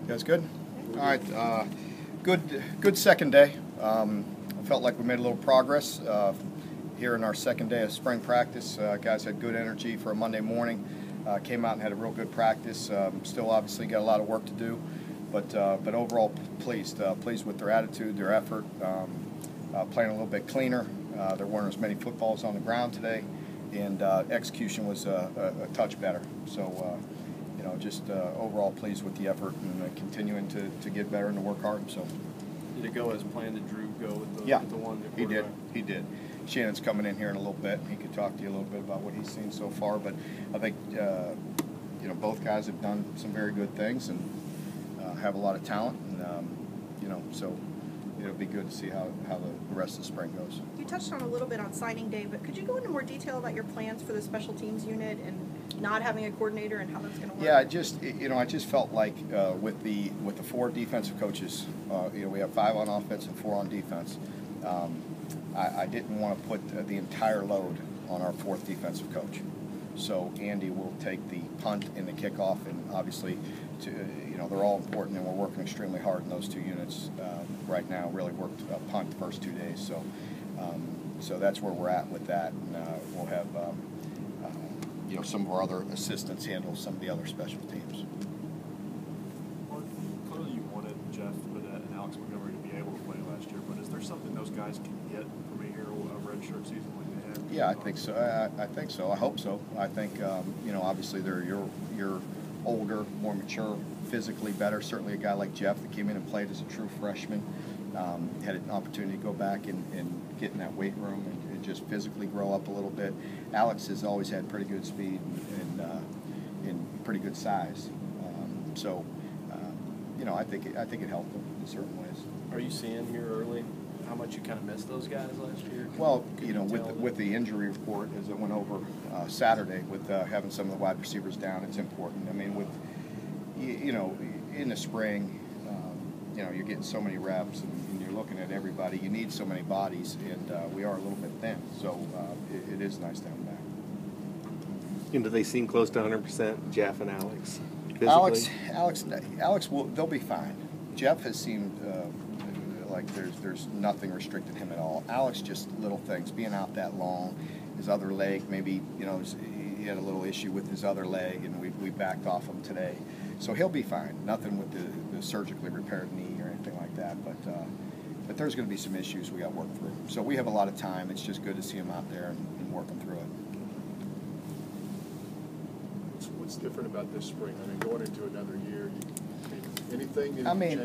You guys good? All right. Good second day. I felt like we made a little progress here in our second day of spring practice. Guys had good energy for a Monday morning. Came out and had a real good practice. Still, obviously, got a lot of work to do, but overall pleased with their attitude, their effort. Playing a little bit cleaner. There weren't as many footballs on the ground today, and execution was a touch better. So. Just overall pleased with the effort and continuing to get better and to work hard. So, did it go as planned? Did Drew go with the one? He did. He did. Shannon's coming in here in a little bit. He could talk to you a little bit about what he's seen so far. But I think both guys have done some very good things and have a lot of talent. And so it'll be good to see how the rest of the spring goes. You touched on a little bit on signing day, but could you go into more detail about your plans for the special teams unit and not having a coordinator and how that's going to work? Yeah, I just felt like with the 4 defensive coaches, we have 5 on offense and 4 on defense. I didn't want to put the entire load on our 4th defensive coach. So Andy will take the punt and the kickoff, and obviously, they're all important, and we're working extremely hard in those 2 units right now. Really worked punt the first 2 days, so that's where we're at with that. And we'll have some of our other assistants handle some of the other special teams. Mark, clearly you wanted Jeff and Alex Montgomery to be able to play last year, but is there something those guys can get from a hero of redshirt season like they had? Yeah, I think so. I think so. I hope so. I think obviously they're you're older, more mature, physically better. Certainly a guy like Jeff that came in and played as a true freshman had an opportunity to go back and get in that weight room and just physically grow up a little bit. Alex has always had pretty good speed and pretty good size. I think it helped him in certain ways. Are you seeing here early how much you kind of missed those guys last year? Well, with the injury report as it went over Saturday, with having some of the wide receivers down, it's important. I mean, with in the spring, you're getting so many reps and you're looking at everybody. You need so many bodies, and we are a little bit thin. So it is nice to have them back. And do they seem close to 100%, Jeff and Alex? Physically? Alex they'll be fine. Jeff has seemed like there's nothing restricted him at all. Alex, just little things, being out that long, his other leg, maybe he had a little issue with his other leg, and we backed off him today. So he'll be fine. Nothing with the surgically repaired knee or anything like that. But there's going to be some issues we got to work through. So we have a lot of time. It's just good to see him out there and working through it. What's different about this spring? I mean, going into another year, anything?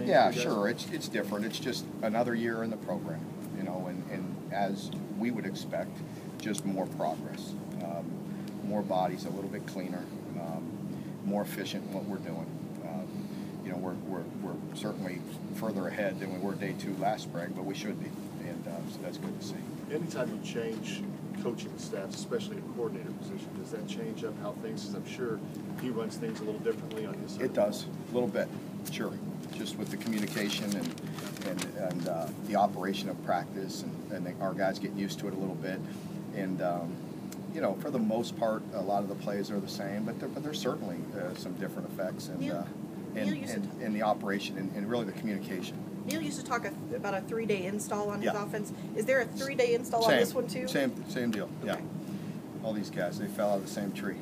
Yeah, sure. It's different. It's just another year in the program, and as we would expect, just more progress, more bodies, a little bit cleaner, more efficient in what we're doing. We're certainly further ahead than we were day 2 last spring, but we should be, and so that's good to see. Anytime you change coaching staffs, especially a coordinator position, does that change up how things? Because I'm sure he runs things a little differently on his side. It does, a little bit, sure. Just with the communication and the operation of practice, and our guys getting used to it a little bit, and for the most part, a lot of the plays are the same, but there's certainly some different effects in the operation and really the communication. Neil used to talk about a 3-day install on his offense. Is there a 3-day install on this one too? Same deal. Okay. Yeah. All these guys, they fell out of the same tree.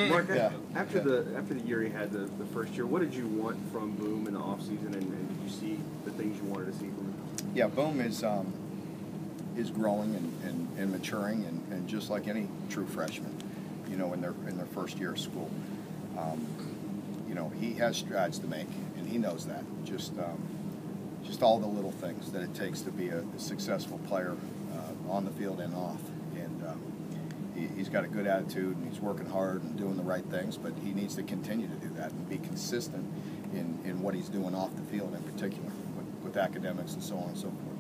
Mark, after the year he had the first year, what did you want from Boom in the offseason, and did you see the things you wanted to see from him? Yeah, Boom is growing and maturing, and just like any true freshman, in their first year of school. He has strides to make, and he knows that. Just all the little things that it takes to be a successful player on the field and off. And he's got a good attitude, and he's working hard and doing the right things, but he needs to continue to do that and be consistent in what he's doing off the field in particular, with academics and so on and so forth.